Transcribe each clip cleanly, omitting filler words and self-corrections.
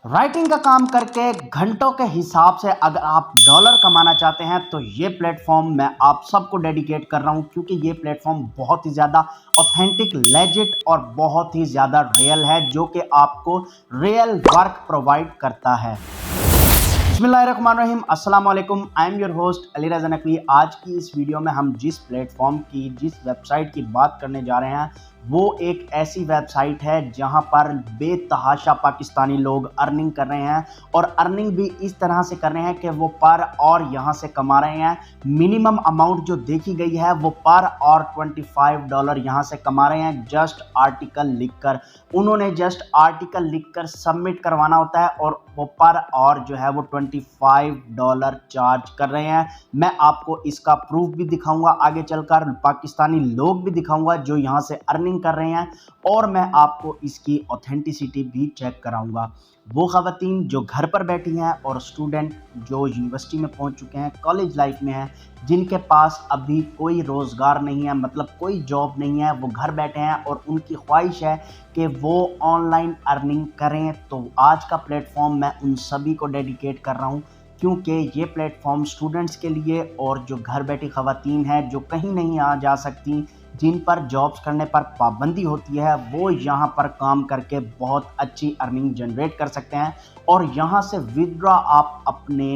Writing का काम करके घंटों के हिसाब से अगर आप डॉलर कमाना चाहते हैं तो ये प्लेटफॉर्म मैं आप सबको डेडिकेट कर रहा हूं, क्योंकि ये प्लेटफॉर्म बहुत ही ज़्यादा ऑथेंटिक, लेजिट और बहुत ही ज़्यादा रियल है, जो कि आपको रियल वर्क प्रोवाइड करता है। बिस्मिल्लाहिर्रहमानिर्रहीम, अस्सलाम वालेकुम। I am your host Ali Raza Naqvi. आज की इस वीडियो में हम जिस प्लेटफॉर्म की, जिस वेबसाइट की बात करने जा रहे हैं वो एक ऐसी वेबसाइट है जहां पर बेतहाशा पाकिस्तानी लोग अर्निंग कर रहे हैं, और अर्निंग भी इस तरह से कर रहे हैं कि वो पर और यहां से कमा रहे हैं। मिनिमम अमाउंट जो देखी गई है वो पर और $25 यहां से कमा रहे हैं, जस्ट आर्टिकल लिखकर। उन्होंने जस्ट आर्टिकल लिखकर सबमिट करवाना होता है और वो पर और जो है वो $25 चार्ज कर रहे हैं। मैं आपको इसका प्रूफ भी दिखाऊंगा, आगे चलकर पाकिस्तानी लोग भी दिखाऊंगा जो यहां से अर्निंग कर रहे हैं, और मैं आपको इसकी ऑथेंटिसिटी भी चेक कराऊंगा। वो ख़वातीन जो घर पर बैठी हैं और स्टूडेंट जो यूनिवर्सिटी में पहुंच चुके हैं, कॉलेज लाइफ में हैं, जिनके पास अभी कोई रोज़गार नहीं है, मतलब कोई जॉब नहीं है, वो घर बैठे हैं और उनकी ख्वाहिश है कि वो ऑनलाइन अर्निंग करें, तो आज का प्लेटफॉर्म मैं उन सभी को डेडिकेट कर रहा हूँ, क्योंकि ये प्लेटफॉर्म स्टूडेंट्स के लिए और जो घर बैठी ख़वातीन हैं जो कहीं नहीं आ जा सकती, जिन पर जॉब्स करने पर पाबंदी होती है, वो यहाँ पर काम करके बहुत अच्छी अर्निंग जनरेट कर सकते हैं, और यहाँ से विदड्रॉ आप अपने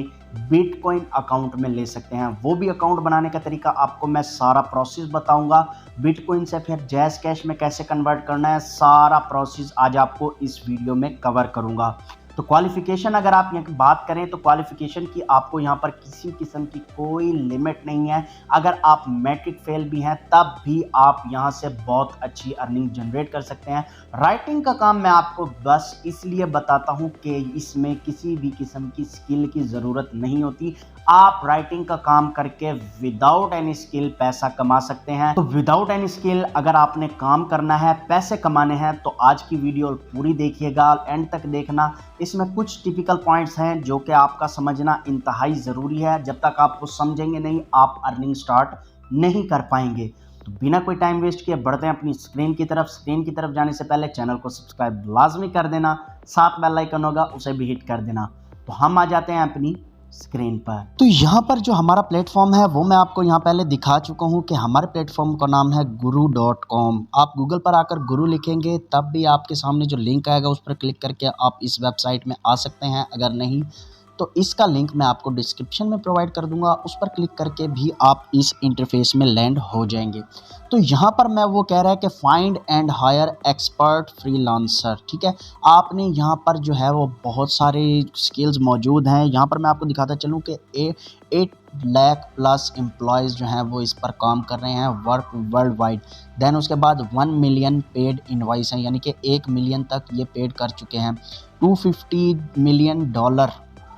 बिटकॉइन अकाउंट में ले सकते हैं। वो भी अकाउंट बनाने का तरीका आपको मैं सारा प्रोसेस बताऊंगा। बिटकॉइन से फिर जैज़ कैश में कैसे कन्वर्ट करना है, सारा प्रोसेस आज आपको इस वीडियो में कवर करूंगा। तो क्वालिफिकेशन अगर आप यहाँ की बात करें तो क्वालिफिकेशन की आपको यहाँ पर किसी किस्म की कोई लिमिट नहीं है। अगर आप मैट्रिक फेल भी हैं तब भी आप यहाँ से बहुत अच्छी अर्निंग जनरेट कर सकते हैं। राइटिंग का काम मैं आपको बस इसलिए बताता हूँ कि इसमें किसी भी किस्म की स्किल की ज़रूरत नहीं होती। आप राइटिंग का काम करके विदाउट एनी स्किल पैसा कमा सकते हैं। तो विदाउट एनी स्किल अगर आपने काम करना है, पैसे कमाने हैं, तो आज की वीडियो पूरी देखिएगा, एंड तक देखना। इसमें कुछ टिपिकल पॉइंट्स हैं जो कि आपका समझना इंतहाई ज़रूरी है। जब तक आप वो समझेंगे नहीं, आप अर्निंग स्टार्ट नहीं कर पाएंगे। तो बिना कोई टाइम वेस्ट किए बढ़ते हैं अपनी स्क्रीन की तरफ। स्क्रीन की तरफ जाने से पहले चैनल को सब्सक्राइब लाजमी कर देना, साथ बेल आइकन होगा उसे भी हिट कर देना। तो हम आ जाते हैं अपनी स्क्रीन पर। तो यहाँ पर जो हमारा प्लेटफॉर्म है वो मैं आपको यहाँ पहले दिखा चुका हूँ कि हमारे प्लेटफॉर्म का नाम है guru.com। आप गूगल पर आकर गुरु लिखेंगे तब भी आपके सामने जो लिंक आएगा उस पर क्लिक करके आप इस वेबसाइट में आ सकते हैं। अगर नहीं तो इसका लिंक मैं आपको डिस्क्रिप्शन में प्रोवाइड कर दूंगा, उस पर क्लिक करके भी आप इस इंटरफेस में लैंड हो जाएंगे। तो यहाँ पर मैं वो कह रहा है कि find and hire expert freelancer, ठीक है। आपने यहाँ पर जो है वो बहुत सारे स्किल्स मौजूद हैं। यहाँ पर मैं आपको दिखाता चलूँ कि 8 लाख प्लस एम्प्लॉयज़ जो हैं वो इस पर काम कर रहे हैं वर्क वर्ल्ड वाइड। देन उसके बाद 1 मिलियन पेड इनवाइस हैं, यानी कि 1 मिलियन तक ये पेड कर चुके हैं। $250 million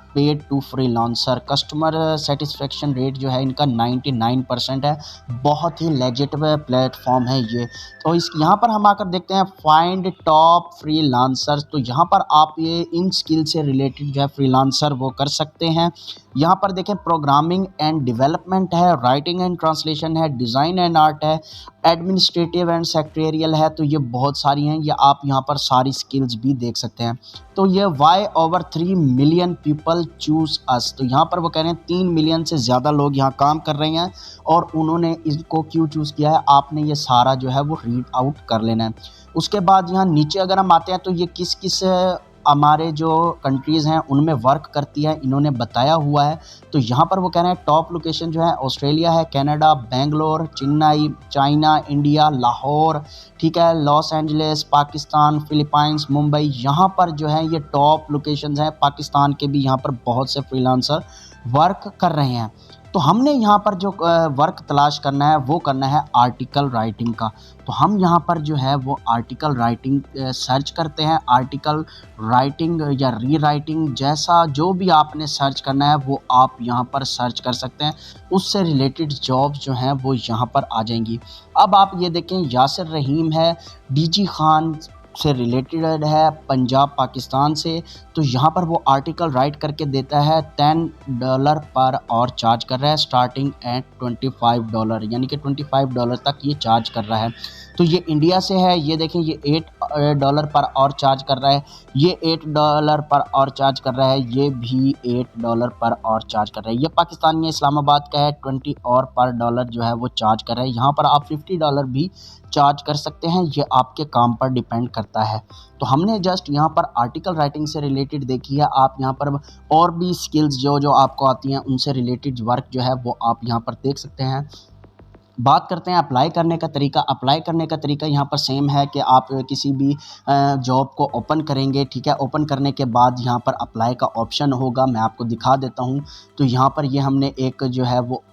paid to freelancer. Customer satisfaction rate जो है इनका 99% है। बहुत ही लेजिट प्लेटफॉर्म है ये। तो इस यहाँ पर हम आकर देखते हैं फाइंड टॉप फ्रीलांसर्स। तो यहाँ पर आप ये इन स्किल से रिलेटेड जो है फ्रीलांसर वो कर सकते हैं। यहाँ पर देखें प्रोग्रामिंग एंड डेवलपमेंट है, राइटिंग एंड ट्रांसलेशन है, डिज़ाइन एंड आर्ट है, एडमिनिस्ट्रेटिव एंड सेक्रेटरियल है। तो ये बहुत सारी हैं, ये आप यहाँ पर सारी स्किल्स भी देख सकते हैं। तो ये why over 3 million people choose us. तो यहाँ पर वो कह रहे हैं 3 मिलियन से ज़्यादा लोग यहाँ काम कर रहे हैं और उन्होंने इसको क्यों चूज़ किया है, आपने ये सारा जो है वो रीड आउट कर लेना है। उसके बाद यहाँ नीचे अगर हम आते हैं तो ये किस किस हमारे जो कंट्रीज़ हैं उनमें वर्क करती है इन्होंने बताया हुआ है। तो यहाँ पर वो कह रहे हैं टॉप लोकेशन जो है ऑस्ट्रेलिया है, Canada, Bangalore, Chennai, China, India, Lahore, ठीक है, Los Angeles, Pakistan, Philippines, Mumbai. यहाँ पर जो है ये टॉप लोकेशंस हैं। पाकिस्तान के भी यहाँ पर बहुत से फ्रीलांसर वर्क कर रहे हैं। तो हमने यहाँ पर जो वर्क तलाश करना है वो करना है आर्टिकल राइटिंग का। तो हम यहाँ पर जो है वो आर्टिकल राइटिंग सर्च करते हैं। आर्टिकल राइटिंग या री राइटिंग, जैसा जो भी आपने सर्च करना है वो आप यहाँ पर सर्च कर सकते हैं। उससे रिलेटेड जॉब्स जो हैं वो यहाँ पर आ जाएंगी। अब आप ये देखें यासिर रहीम है, डीजी खान से रिलेटेड है, पंजाब पाकिस्तान से। तो यहाँ पर वो आर्टिकल राइट करके देता है, $10 पर और चार्ज कर रहा है, स्टार्टिंग एट $25, यानी कि $25 तक ये चार्ज कर रहा है। तो ये इंडिया से है, ये देखें ये $8 पर आवर चार्ज कर रहा है, ये $8 पर आवर चार्ज कर रहा है, ये भी $8 पर आवर चार्ज कर रहा है। ये पाकिस्तान में इस्लामाबाद का है, 20 और पर डॉलर जो है वो चार्ज कर रहा है। यहाँ पर आप $50 भी चार्ज कर सकते हैं, ये आपके काम पर डिपेंड करता है। तो हमने जस्ट यहाँ पर आर्टिकल राइटिंग से रिलेटेड देखी है, आप यहाँ पर और भी स्किल्स जो जो आपको आती हैं उनसे रिलेटेड वर्क जो है वो आप यहाँ पर देख सकते हैं। बात करते हैं अप्लाई करने का तरीका। अप्लाई करने का तरीका यहाँ पर सेम है कि आप किसी भी जॉब को ओपन करेंगे, ठीक है। ओपन करने के बाद यहाँ पर अप्लाई का ऑप्शन होगा, मैं आपको दिखा देता हूँ। तो यहाँ पर ये हमने एक जो है वो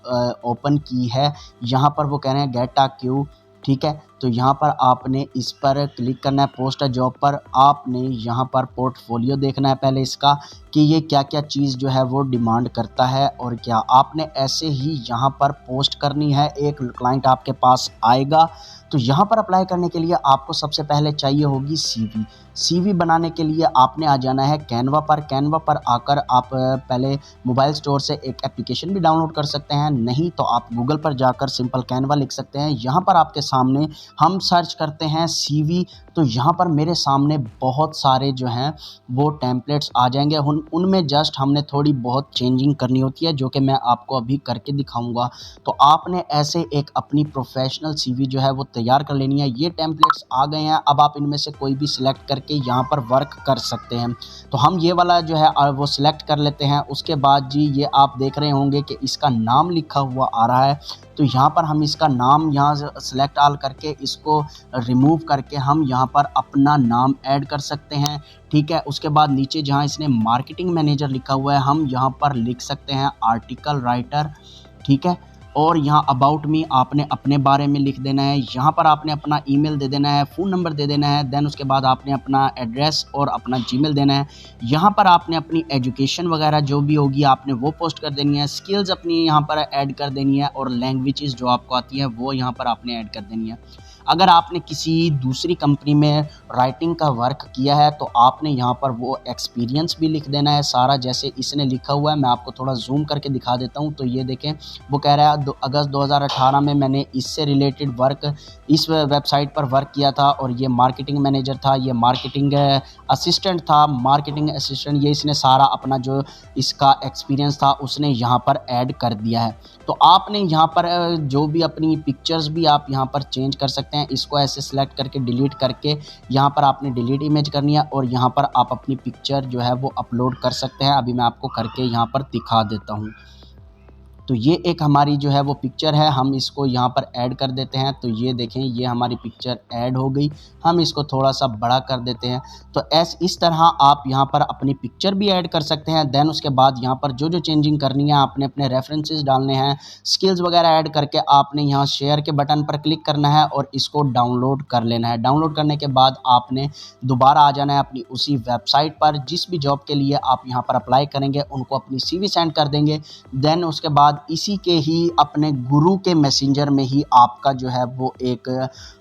ओपन की है, यहाँ पर वो कह रहे हैं गेट अ क्यू, ठीक है। तो यहाँ पर आपने इस पर क्लिक करना है, पोस्ट अ जॉब पर। आपने यहाँ पर पोर्टफोलियो देखना है पहले इसका कि ये क्या क्या चीज़ जो है वो डिमांड करता है और क्या आपने ऐसे ही यहाँ पर पोस्ट करनी है। एक क्लाइंट आपके पास आएगा, तो यहाँ पर अप्लाई करने के लिए आपको सबसे पहले चाहिए होगी सीवी। सीवी बनाने के लिए आपने आ जाना है कैनवा पर। कैनवा पर आकर आप पहले मोबाइल स्टोर से एक एप्लीकेशन भी डाउनलोड कर सकते हैं, नहीं तो आप गूगल पर जाकर सिंपल कैनवा लिख सकते हैं। यहाँ पर आपके सामने हम सर्च करते हैं सीवी, तो यहाँ पर मेरे सामने बहुत सारे जो हैं वो टेम्पलेट्स आ जाएंगे। उनमें जस्ट हमने थोड़ी बहुत चेंजिंग करनी होती है, जो कि मैं आपको अभी करके दिखाऊंगा। तो आपने ऐसे एक अपनी प्रोफेशनल सीवी जो है वो तैयार कर लेनी है। ये टेम्पलेट्स आ गए हैं, अब आप इनमें से कोई भी सिलेक्ट करके यहाँ पर वर्क कर सकते हैं। तो हम ये वाला जो है वो सिलेक्ट कर लेते हैं। उसके बाद जी ये आप देख रहे होंगे कि इसका नाम लिखा हुआ आ रहा है, तो यहाँ पर हम इसका नाम यहाँ से सेलेक्ट ऑल करके इसको रिमूव करके हम यहाँ पर अपना नाम ऐड कर सकते हैं, ठीक है। उसके बाद नीचे जहाँ इसने मार्केटिंग मैनेजर लिखा हुआ है, हम यहाँ पर लिख सकते हैं आर्टिकल राइटर, ठीक है। और यहाँ अबाउट मी आपने अपने बारे में लिख देना है। यहाँ पर आपने अपना ईमेल दे देना है, फ़ोन नंबर दे देना है। देन उसके बाद आपने अपना एड्रेस और अपना जीमेल देना है। यहाँ पर आपने अपनी एजुकेशन वगैरह जो भी होगी आपने वो पोस्ट कर देनी है। स्किल्स अपनी यहाँ पर ऐड कर देनी है और लैंग्वेजेस जो आपको आती है वो यहाँ पर आपने ऐड कर देनी है। अगर आपने किसी दूसरी कंपनी में राइटिंग का वर्क किया है तो आपने यहाँ पर वो एक्सपीरियंस भी लिख देना है सारा, जैसे इसने लिखा हुआ है। मैं आपको थोड़ा जूम करके दिखा देता हूँ। तो ये देखें, वो कह रहा है अगस्त 2018 में मैंने इससे रिलेटेड वर्क इस वेबसाइट पर वर्क किया था और ये मार्केटिंग मैनेजर था, ये मार्केटिंग असिस्टेंट था, मार्केटिंग असिस्टेंट। ये इसने सारा अपना जो इसका एक्सपीरियंस था उसने यहाँ पर ऐड कर दिया है। तो आपने यहाँ पर जो भी अपनी पिक्चर्स भी आप यहाँ पर चेंज कर सकते हैं। इसको ऐसे सिलेक्ट करके डिलीट करके यहाँ पर आपने डिलीट इमेज करनी है और यहाँ पर आप अपनी पिक्चर जो है वो अपलोड कर सकते हैं। अभी मैं आपको करके यहाँ पर दिखा देता हूँ। तो ये एक हमारी जो है वो पिक्चर है, हम इसको यहाँ पर ऐड कर देते हैं। तो ये देखें, ये हमारी पिक्चर ऐड हो गई। हम इसको थोड़ा सा बड़ा कर देते हैं। तो इस तरह आप यहाँ पर अपनी पिक्चर भी ऐड कर सकते हैं। देन उसके बाद यहाँ पर जो जो चेंजिंग करनी है आपने अपने रेफरेंसेस डालने हैं, स्किल्स वगैरह ऐड करके आपने यहाँ शेयर के बटन पर क्लिक करना है और इसको डाउनलोड कर लेना है। डाउनलोड करने के बाद आपने दोबारा आ जाना है अपनी उसी वेबसाइट पर। जिस भी जॉब के लिए आप यहाँ पर अप्लाई करेंगे उनको अपनी CV सेंड कर देंगे। देन उसके बाद इसी के ही अपने गुरु के मैसेंजर में ही आपका जो है वो एक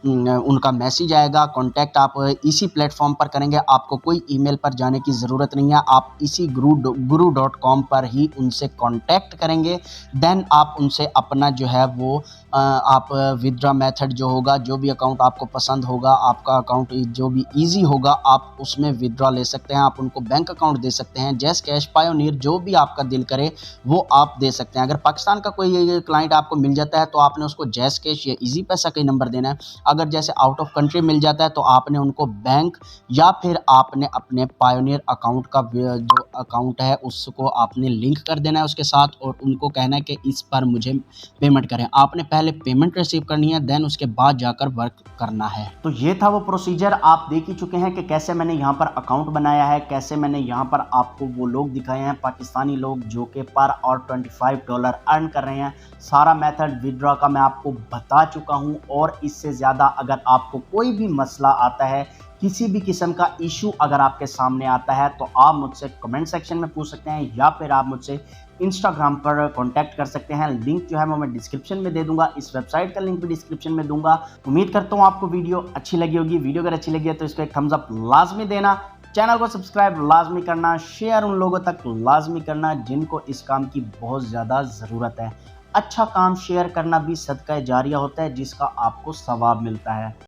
उनका मैसेज आएगा, कांटेक्ट आप इसी प्लेटफॉर्म पर करेंगे। आपको कोई ईमेल पर जाने की ज़रूरत नहीं है, आप इसी guru.com पर ही उनसे कांटेक्ट करेंगे। देन आप उनसे अपना जो है वो आप विथड्रॉ मेथड जो होगा, जो भी अकाउंट आपको पसंद होगा, आपका अकाउंट जो भी ईजी होगा आप उसमें विथड्रॉ ले सकते हैं। आप उनको बैंक अकाउंट दे सकते हैं, जैस कैश, पायोनियर, जो भी आपका दिल करे वो आप दे सकते हैं। अगर पाकिस्तान का कोई क्लाइंट आपको मिल जाता है तो आपने उसको जैस कैश या इजी पैसा का ही नंबर देना है। अगर जैसे आउट ऑफ कंट्री मिल जाता है तो आपने उनको बैंक या फिर आपने अपने पायोनियर अकाउंट का जो अकाउंट है उसको आपने लिंक कर देना है उसके साथ और उनको कहना है कि इस पर मुझे पेमेंट करें। आपने पहले पेमेंट रिसीव करनी है, देन उसके बाद जाकर वर्क करना है। तो ये था वो प्रोसीजर, आप देख ही चुके हैं कि कैसे मैंने यहाँ पर अकाउंट बनाया है, कैसे मैंने यहाँ पर आपको वो लोग दिखाए हैं पाकिस्तानी लोग जो कि पर और $25 अर्न कर रहे हैं। सारा मेथड विथड्रॉ का मैं आपको बता चुका हूँ और इससे ज़्यादा अगर आपको कोई भी मसला आता है, किसी भी किस्म का इशू अगर आपके सामने आता है तो आप मुझसे कमेंट सेक्शन में पूछ सकते हैं या फिर आप मुझसे इंस्टाग्राम पर कांटेक्ट कर सकते हैं। लिंक जो है वो मैं डिस्क्रिप्शन में दे दूंगा, इस वेबसाइट का लिंक भी डिस्क्रिप्शन में दूंगा। उम्मीद करता हूँ आपको वीडियो अच्छी लगी होगी। वीडियो अगर अच्छी लगी है तो इसको एक थम्स अप लाजमी देना, चैनल को सब्सक्राइब लाजमी करना, शेयर उन लोगों तक लाजमी करना जिनको इस काम की बहुत ज़्यादा ज़रूरत है। अच्छा काम शेयर करना भी सदका जारिया होता है जिसका आपको सवाब मिलता है।